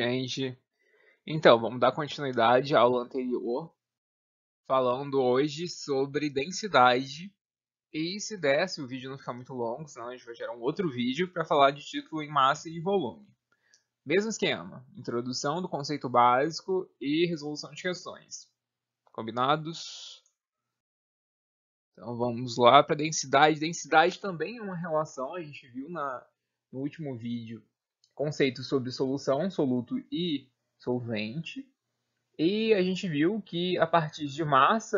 gente. Então, vamos dar continuidade à aula anterior, falando hoje sobre densidade. E se der, se o vídeo não ficar muito longo, senão a gente vai gerar um outro vídeo para falar de título em massa e volume. Mesmo esquema, introdução do conceito básico e resolução de questões. Combinados? Então vamos lá para densidade. Densidade também é uma relação, a gente viu no último vídeo, conceitos sobre solução, soluto e solvente. E a gente viu que a partir de massa,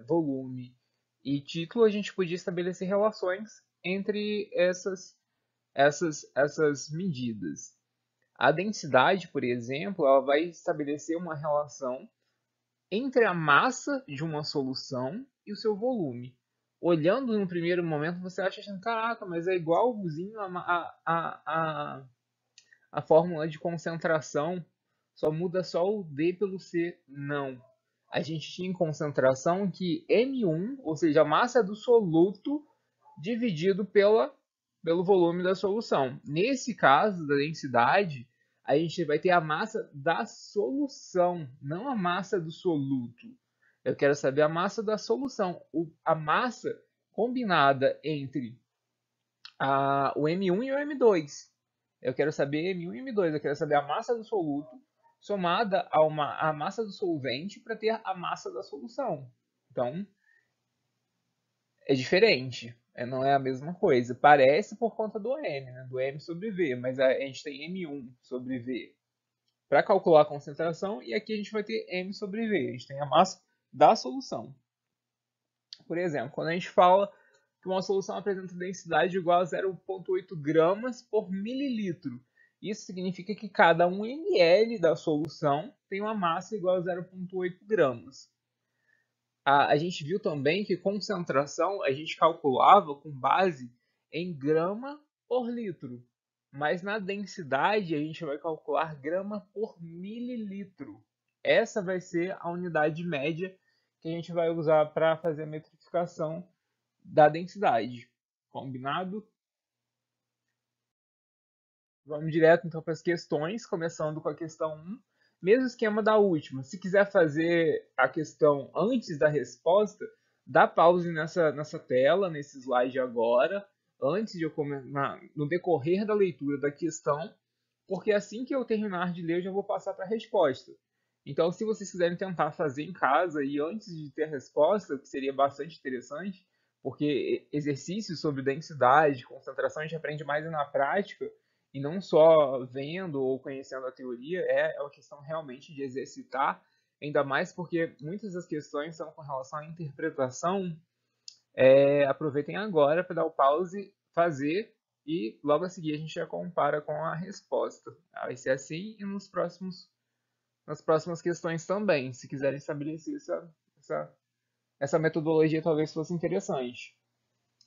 volume e título, a gente podia estabelecer relações entre essas medidas. A densidade, por exemplo, ela vai estabelecer uma relação entre a massa de uma solução e o seu volume. Olhando no primeiro momento, você acha assim, caraca, mas é igualzinho a fórmula de concentração, só muda só o D pelo C. Não. A gente tinha em concentração que M1, ou seja, a massa do soluto, dividido pelo volume da solução. Nesse caso da densidade, a gente vai ter a massa da solução, não a massa do soluto. Eu quero saber a massa da solução. A massa combinada entre o M1 e o M2. Eu quero saber M1 e M2. Eu quero saber a massa do soluto somada a massa do solvente para ter a massa da solução. Então, é diferente. Não é a mesma coisa. Parece por conta do M, né? Do M sobre V. Mas a gente tem M1 sobre V para calcular a concentração. E aqui a gente vai ter M sobre V. A gente tem a massa da solução. Por exemplo, quando a gente fala que uma solução apresenta densidade igual a 0,8 gramas por mililitro. Isso significa que cada 1 ml da solução tem uma massa igual a 0,8 gramas. A gente viu também que concentração a gente calculava com base em grama por litro. Mas na densidade a gente vai calcular grama por mililitro. Essa vai ser a unidade média que a gente vai usar para fazer a metrificação da densidade. Combinado? Vamos direto então para as questões, começando com a questão 1. Mesmo esquema da última. Se quiser fazer a questão antes da resposta, dá pause nessa tela, nesse slide agora, antes de eu começar, no decorrer da leitura da questão, porque assim que eu terminar de ler, eu já vou passar para a resposta. Então, se vocês quiserem tentar fazer em casa e antes de ter a resposta, que seria bastante interessante, porque exercícios sobre densidade, concentração, a gente aprende mais na prática, e não só vendo ou conhecendo a teoria, é uma questão realmente de exercitar, ainda mais porque muitas das questões são com relação à interpretação. Aproveitem agora para dar o pause, fazer, e logo a seguir a gente já compara com a resposta. Vai ser assim e nas próximas questões também, se quiserem estabelecer essa metodologia talvez fosse interessante.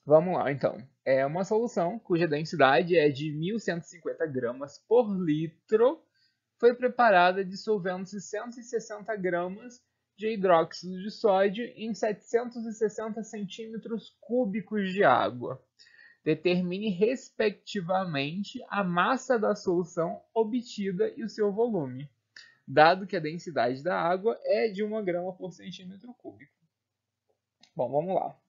Vamos lá, então. É uma solução cuja densidade é de 1.150 gramas por litro, foi preparada dissolvendo-se 160 gramas de hidróxido de sódio em 760 centímetros cúbicos de água. Determine, respectivamente, a massa da solução obtida e o seu volume, dado que a densidade da água é de 1 grama por centímetro cúbico. Bom, vamos lá.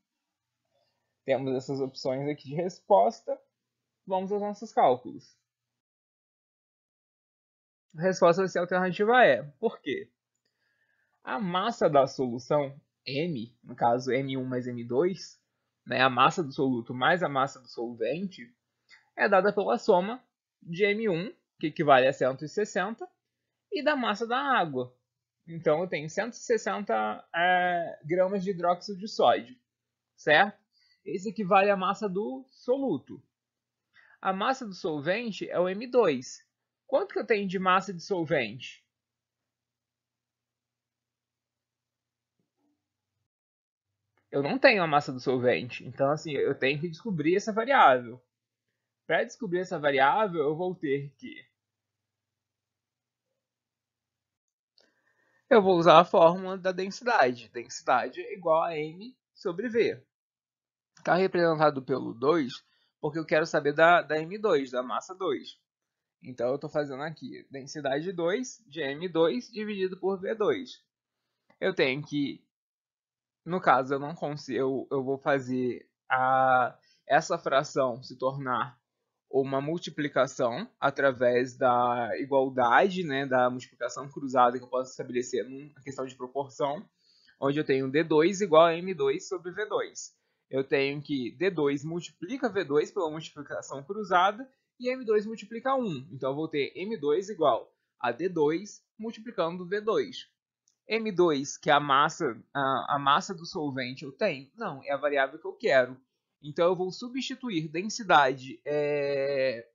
Temos essas opções aqui de resposta. Vamos aos nossos cálculos. A resposta vai ser a alternativa E. Por quê? A massa da solução M, no caso M1 mais M2, né, a massa do soluto mais a massa do solvente, é dada pela soma de M1, que equivale a 160, e da massa da água. Então eu tenho 160 gramas de hidróxido de sódio, certo? Esse equivale à massa do soluto. A massa do solvente é o M2. Quanto que eu tenho de massa de solvente? Eu não tenho a massa do solvente. Então, assim, eu tenho que descobrir essa variável. Para descobrir essa variável, eu vou ter que... Eu vou usar a fórmula da densidade. Densidade é igual a M sobre V. Está representado pelo 2, porque eu quero saber da M2, da massa 2. Então, eu estou fazendo aqui densidade 2 de M2 dividido por V2. Eu tenho que, no caso, eu não consigo, eu vou fazer essa fração se tornar uma multiplicação através da igualdade, né, da multiplicação cruzada que eu posso estabelecer numa questão de proporção, onde eu tenho D2 igual a M2 sobre V2. Eu tenho que D2 multiplica V2 pela multiplicação cruzada e M2 multiplica 1. Então, eu vou ter M2 igual a D2 multiplicando V2. M2, que é a massa do solvente, eu tenho? Não, é a variável que eu quero. Então, eu vou substituir densidade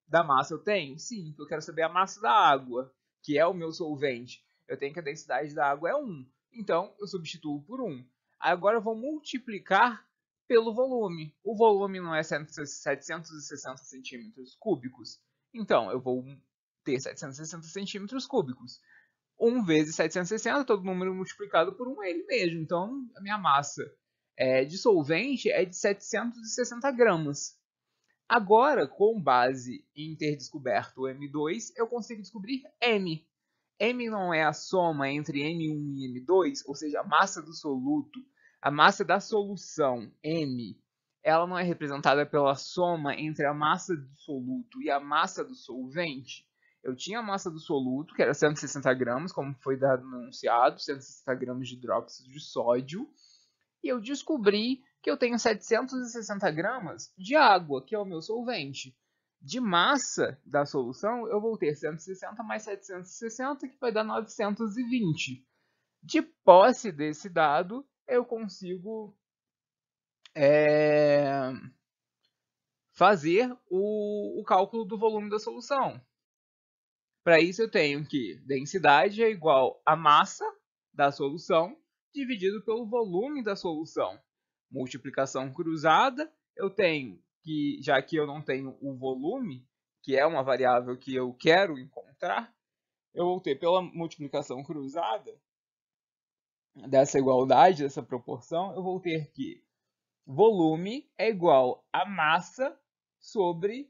da massa, eu tenho? Sim, eu quero saber a massa da água, que é o meu solvente. Eu tenho que a densidade da água é 1. Então, eu substituo por 1. Agora, eu vou multiplicar pelo volume. O volume não é 760 centímetros cúbicos. Então, eu vou ter 760 centímetros cúbicos. 1 vezes 760, todo número multiplicado por 1 é ele mesmo. Então, a minha massa de solvente é de 760 gramas. Agora, com base em ter descoberto o M2, eu consigo descobrir M. M não é a soma entre M1 e M2, ou seja, a massa do soluto, a massa da solução M, ela não é representada pela soma entre a massa do soluto e a massa do solvente. Eu tinha a massa do soluto, que era 160 gramas, como foi dado no enunciado, 160 gramas de hidróxido de sódio, e eu descobri que eu tenho 760 gramas de água, que é o meu solvente. De massa da solução, eu vou ter 160 mais 760, que vai dar 920. De posse desse dado, eu consigo fazer o cálculo do volume da solução. Para isso, eu tenho que densidade é igual a massa da solução dividido pelo volume da solução. Multiplicação cruzada, eu tenho que, já que eu não tenho o volume, que é uma variável que eu quero encontrar, eu vou ter pela multiplicação cruzada dessa igualdade, dessa proporção, eu vou ter que volume é igual a massa sobre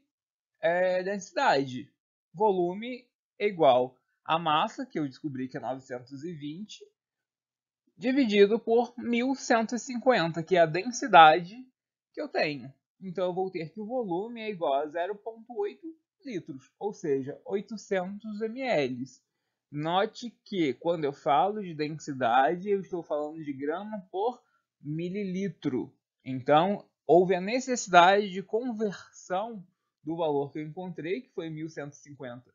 densidade. Volume é igual a massa, que eu descobri que é 920, dividido por 1150, que é a densidade que eu tenho. Então, eu vou ter que o volume é igual a 0,8 litros, ou seja, 800 ml. Note que, quando eu falo de densidade, eu estou falando de grama por mililitro. Então, houve a necessidade de conversão do valor que eu encontrei, que foi 1150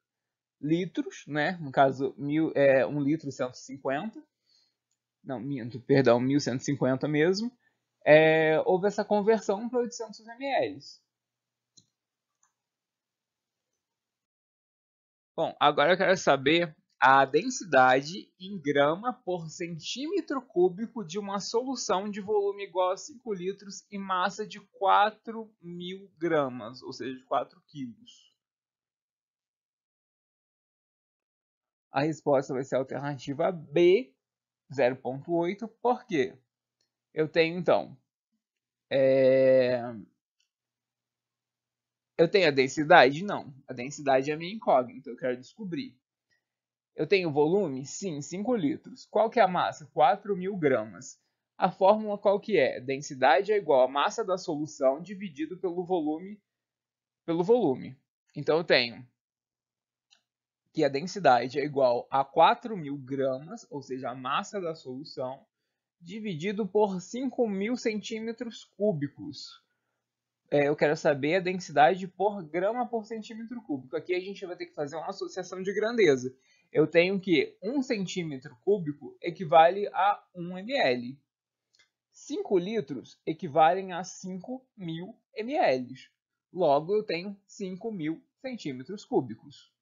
litros, né? No caso, 1 litro 150. Não, minto, perdão, 1150 mesmo. Houve essa conversão para 800 ml. Bom, agora eu quero saber a densidade em grama por centímetro cúbico de uma solução de volume igual a 5 litros e massa de 4.000 gramas, ou seja, de 4 quilos. A resposta vai ser a alternativa B, 0,8. Por quê? Eu tenho, então, eu tenho a densidade? Não. A densidade é a minha incógnita, eu quero descobrir. Eu tenho volume? Sim, 5 litros. Qual que é a massa? 4.000 gramas. A fórmula qual que é? Densidade é igual a massa da solução dividido pelo volume. Então, eu tenho que a densidade é igual a 4.000 gramas, ou seja, a massa da solução, dividido por 5.000 centímetros cúbicos. Eu quero saber a densidade por grama por centímetro cúbico. Aqui a gente vai ter que fazer uma associação de grandeza. Eu tenho que 1 centímetro cúbico equivale a 1 ml. 5 litros equivalem a 5.000 ml. Logo, eu tenho 5.000 centímetros cúbicos.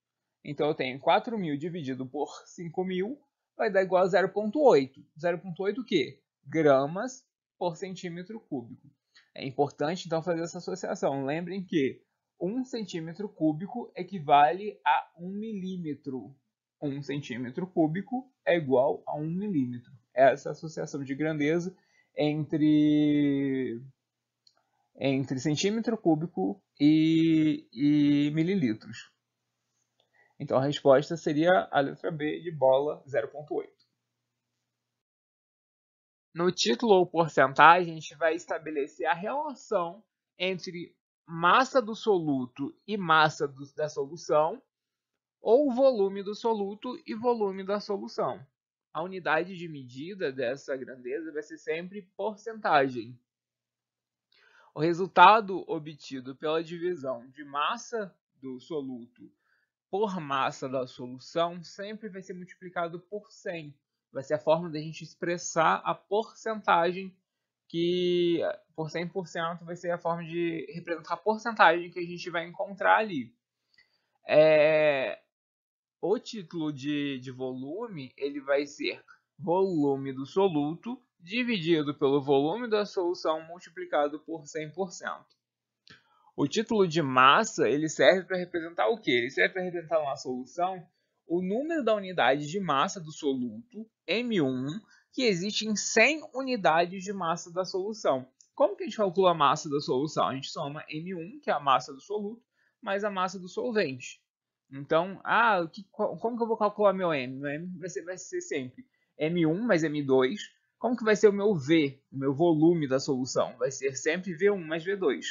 Então, eu tenho 4.000 dividido por 5.000 vai dar igual a 0,8. 0,8 o quê? Gramas por centímetro cúbico. É importante, então, fazer essa associação. Lembrem que 1 centímetro cúbico equivale a 1 milímetro. 1 centímetro cúbico é igual a 1 milímetro. Essa associação de grandeza entre centímetro cúbico e mililitros. Então a resposta seria a letra B de bola, 0,8. No título ou porcentagem, a gente vai estabelecer a relação entre massa do soluto e massa da solução, ou volume do soluto e volume da solução. A unidade de medida dessa grandeza vai ser sempre porcentagem. O resultado obtido pela divisão de massa do soluto por massa da solução sempre vai ser multiplicado por 100. Vai ser a forma da gente expressar a porcentagem, que por 100% vai ser a forma de representar a porcentagem que a gente vai encontrar ali. O título de volume ele vai ser volume do soluto dividido pelo volume da solução multiplicado por 100%. O título de massa ele serve para representar o quê? Ele serve para representar uma solução o número da unidade de massa do soluto, M1, que existe em 100 unidades de massa da solução. Como que a gente calcula a massa da solução? A gente soma M1, que é a massa do soluto, mais a massa do solvente. Então, como que eu vou calcular meu M? Meu M vai ser sempre M1 mais M2. Como que vai ser o meu V, o meu volume da solução? Vai ser sempre V1 mais V2.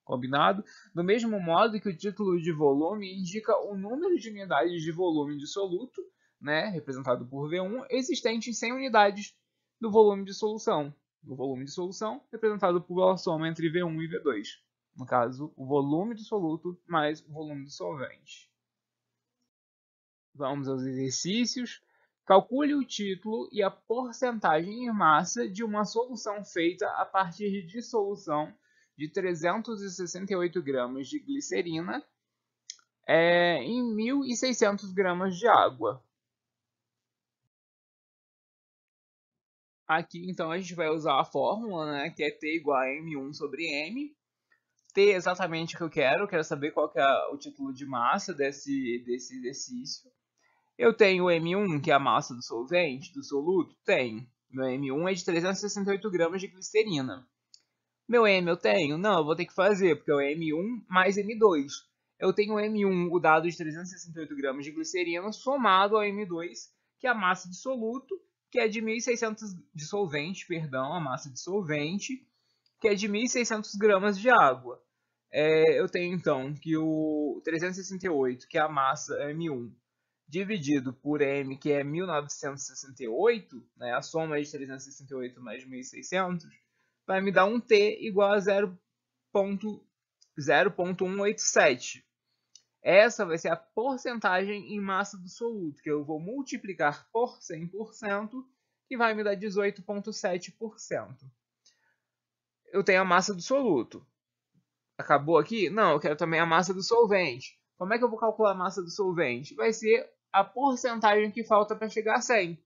Combinado? Do mesmo modo que o título de volume indica o número de unidades de volume de soluto, né, representado por V1, existente em 100 unidades do volume de solução. O volume de solução representado pela soma entre V1 e V2. No caso, o volume do soluto mais o volume do solvente. Vamos aos exercícios. Calcule o título e a porcentagem em massa de uma solução feita a partir de dissolução de 368 gramas de glicerina em 1.600 gramas de água. Aqui, então, a gente vai usar a fórmula, né, que é T igual a M1 sobre M. T é exatamente o que eu quero saber qual que é o título de massa desse exercício. Eu tenho o M1, que é a massa do solvente, do soluto? Tenho. Meu M1 é de 368 gramas de glicerina. Meu M eu tenho? Não, eu vou ter que fazer, porque é o M1 mais M2. Eu tenho o M1, o dado de 368 gramas de glicerina, somado ao M2, que é a massa de soluto, que é de 1.600 de solvente, perdão, a massa de solvente, que é de 1.600 gramas de água. Eu tenho, então, que o 368, que é a massa M1, dividido por M, que é 1968, né, a soma de 368 mais 1.600, vai me dar um T igual a 0,187. Essa vai ser a porcentagem em massa do soluto, que eu vou multiplicar por 100%, que vai me dar 18,7%. Eu tenho a massa do soluto. Acabou aqui? Não, eu quero também a massa do solvente. Como é que eu vou calcular a massa do solvente? Vai ser a porcentagem que falta para chegar a 100,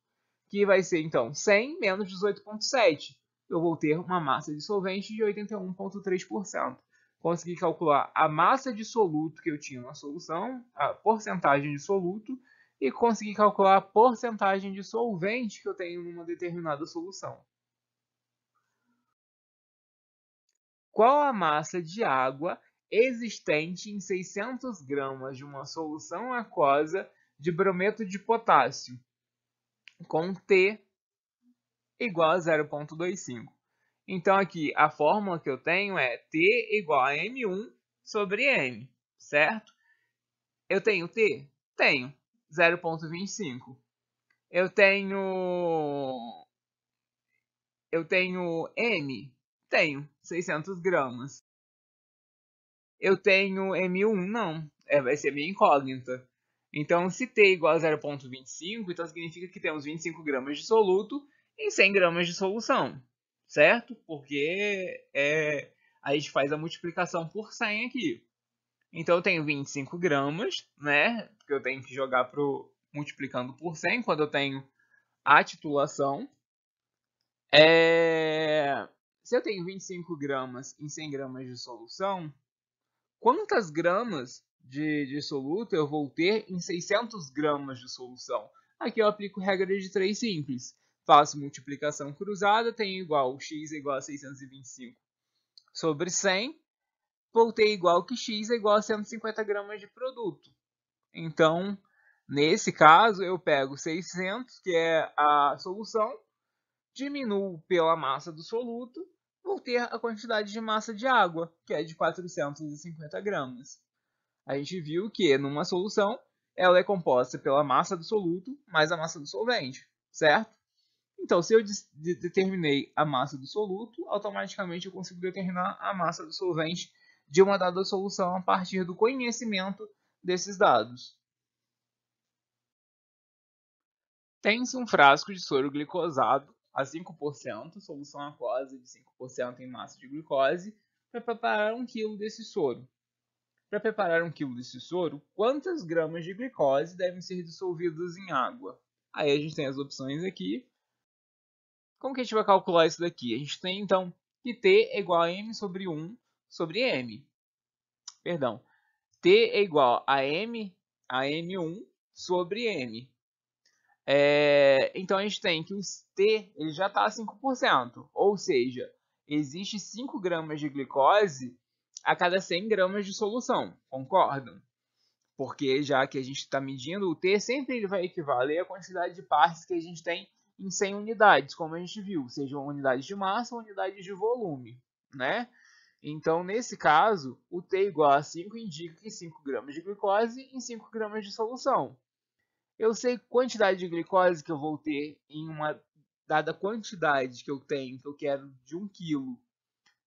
que vai ser, então, 100 menos 18,7. Eu vou ter uma massa de solvente de 81,3%. Consegui calcular a massa de soluto que eu tinha na solução, a porcentagem de soluto, e consegui calcular a porcentagem de solvente que eu tenho numa determinada solução. Qual a massa de água existente em 600 gramas de uma solução aquosa de brometo de potássio, com T igual a 0,25? Então, aqui, a fórmula que eu tenho é T igual a M1 sobre M, certo? Eu tenho T? Tenho, 0,25. Eu tenho M? Tenho, 600 gramas. Eu tenho M1? Não, vai ser minha incógnita. Então, se T igual a 0,25, então significa que temos 25 gramas de soluto em 100 gramas de solução, certo? Porque a gente faz a multiplicação por 100 aqui. Então, eu tenho 25 gramas, né? Porque eu tenho que jogar multiplicando por 100 quando eu tenho a titulação. Se eu tenho 25 gramas em 100 gramas de solução, quantas gramas de soluto eu vou ter em 600 gramas de solução? Aqui eu aplico regra de 3 simples. Faço multiplicação cruzada, tenho igual x é igual a 625 sobre 100, vou ter igual que x é igual a 150 gramas de produto. Então, nesse caso, eu pego 600, que é a solução, diminuo pela massa do soluto, vou ter a quantidade de massa de água, que é de 450 gramas. A gente viu que numa solução, ela é composta pela massa do soluto mais a massa do solvente, certo? Então, se eu determinei a massa do soluto, automaticamente eu consigo determinar a massa do solvente de uma dada solução a partir do conhecimento desses dados. Tem-se um frasco de soro glicosado a 5%, solução aquosa de 5% em massa de glicose, para preparar 1 kg desse soro. Para preparar 1 kg desse soro, quantas gramas de glicose devem ser dissolvidas em água? Aí a gente tem as opções aqui. Como que a gente vai calcular isso daqui? A gente tem, então, que T é igual a M sobre 1 sobre M. Perdão. T é igual a M1 sobre M. Então, a gente tem que o T ele já está a 5%. Ou seja, existe 5 gramas de glicose a cada 100 gramas de solução. Concordam? Porque já que a gente está medindo o T, sempre ele vai equivaler à quantidade de partes que a gente tem em 100 unidades, como a gente viu, sejam unidades de massa ou unidades de volume, né? Então, nesse caso, o T igual a 5 indica que 5 gramas de glicose em 5 gramas de solução. Eu sei quantidade de glicose que eu vou ter em uma dada quantidade que eu tenho, que eu quero de 1 kg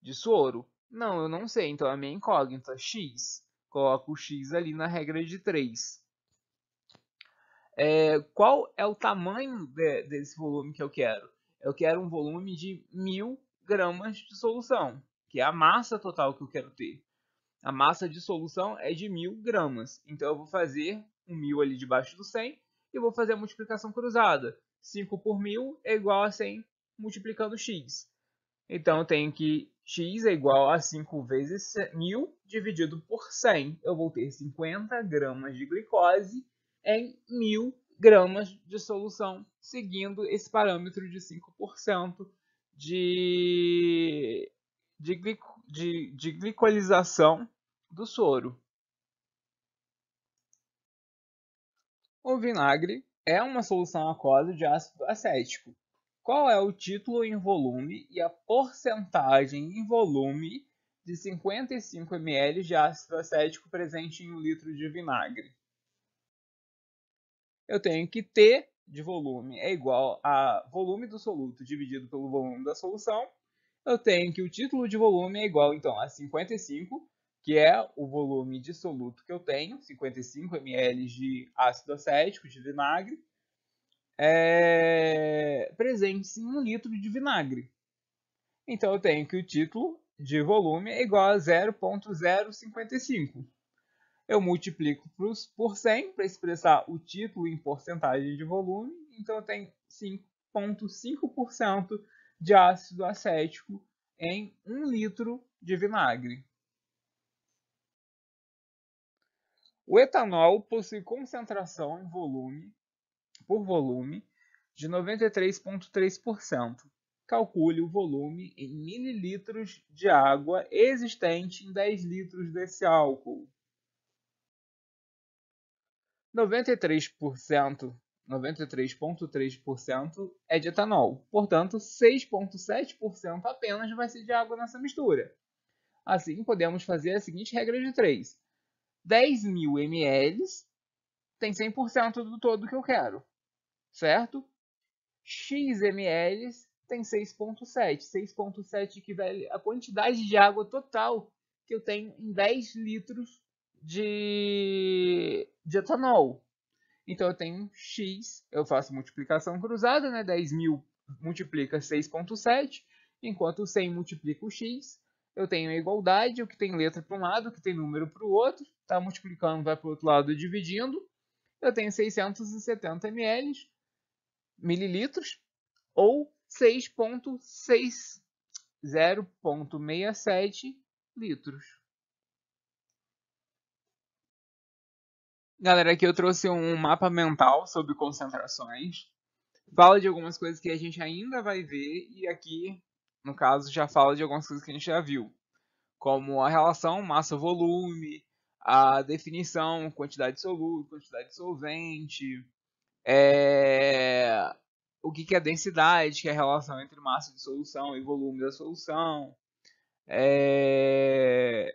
de soro? Não, eu não sei, então a minha incógnita, X. Coloco o X ali na regra de 3. Qual é o tamanho desse volume que eu quero? Eu quero um volume de 1000 gramas de solução, que é a massa total que eu quero ter. A massa de solução é de 1000 gramas. Então eu vou fazer um 1000 ali debaixo do 100 e vou fazer a multiplicação cruzada. 5 por 1000 é igual a 100 multiplicando x. Então eu tenho que x é igual a 5 vezes 1000 dividido por 100. Eu vou ter 50 gramas de glicose em 1000 gramas de solução, seguindo esse parâmetro de 5% de glicolização do soro. O vinagre é uma solução aquosa de ácido acético. Qual é o título em volume e a porcentagem em volume de 55 ml de ácido acético presente em 1 litro de vinagre? Eu tenho que T de volume é igual a volume do soluto dividido pelo volume da solução. Eu tenho que o título de volume é igual, então, a 55, que é o volume de soluto que eu tenho, 55 ml de ácido acético, de vinagre, presente em 1 litro de vinagre. Então, eu tenho que o título de volume é igual a 0,055. Eu multiplico por 100 para expressar o título em porcentagem de volume. Então, eu tenho 5,5% de ácido acético em 1 litro de vinagre. O etanol possui concentração em volume, por volume de 93,3%. Calcule o volume em mililitros de água existente em 10 litros desse álcool. 93,3% é de etanol, portanto 6,7% apenas vai ser de água nessa mistura. Assim, podemos fazer a seguinte regra de 3. 10.000 ml tem 100% do todo que eu quero, certo? X ml tem 6,7. 6,7 equivale à quantidade de água total que eu tenho em 10 litros de etanol. Então eu tenho X, eu faço multiplicação cruzada, né? 10.000 multiplica 6,7, enquanto 100 multiplica o X. Eu tenho a igualdade, o que tem letra para um lado, o que tem número para o outro. Tá multiplicando, vai para o outro lado dividindo. Eu tenho 670 mililitros, ou 0,67 litros. Galera, aqui eu trouxe um mapa mental sobre concentrações. Fala de algumas coisas que a gente ainda vai ver e aqui, no caso, já fala de algumas coisas que a gente já viu, como a relação massa-volume, a definição, quantidade de soluto, quantidade de solvente, é, o que é densidade, que é a relação entre massa de solução e volume da solução, é,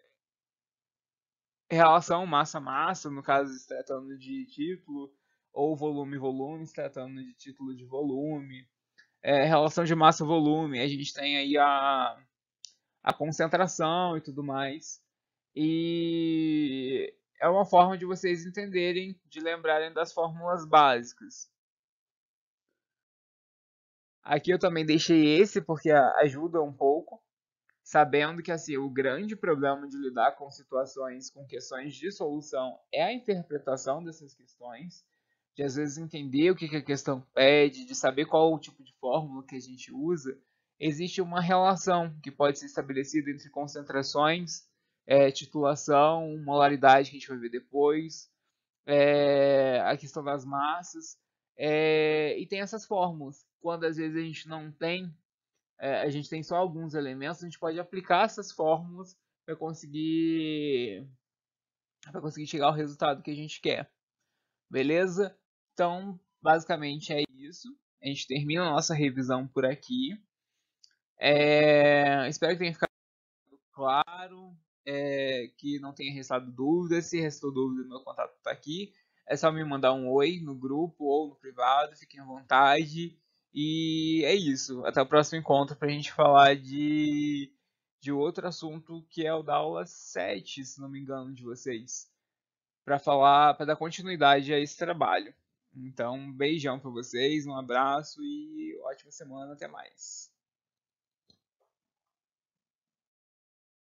relação massa-massa, no caso se tratando de título, ou volume-volume, se tratando de título de volume, relação de massa-volume, a gente tem aí a concentração e tudo mais. E é uma forma de vocês entenderem, de lembrarem das fórmulas básicas. Aqui eu também deixei esse porque ajuda um pouco, sabendo que assim, o grande problema de lidar com situações, com questões de solução é a interpretação dessas questões, de às vezes entender o que a questão pede, de saber qual o tipo de fórmula que a gente usa. Existe uma relação que pode ser estabelecida entre concentrações, titulação, molaridade que a gente vai ver depois, a questão das massas, e tem essas fórmulas. Quando às vezes a gente não tem, a gente tem só alguns elementos, a gente pode aplicar essas fórmulas para conseguir chegar ao resultado que a gente quer. Beleza? Então, basicamente é isso. A gente termina a nossa revisão por aqui. Espero que tenha ficado claro, que não tenha restado dúvidas. Se restou dúvida, meu contato está aqui. É só me mandar um oi no grupo ou no privado, fiquem à vontade. E é isso. Até o próximo encontro para a gente falar de outro assunto que é o da aula 7, se não me engano, de vocês. Para dar continuidade a esse trabalho. Então, um beijão para vocês, um abraço e ótima semana, até mais.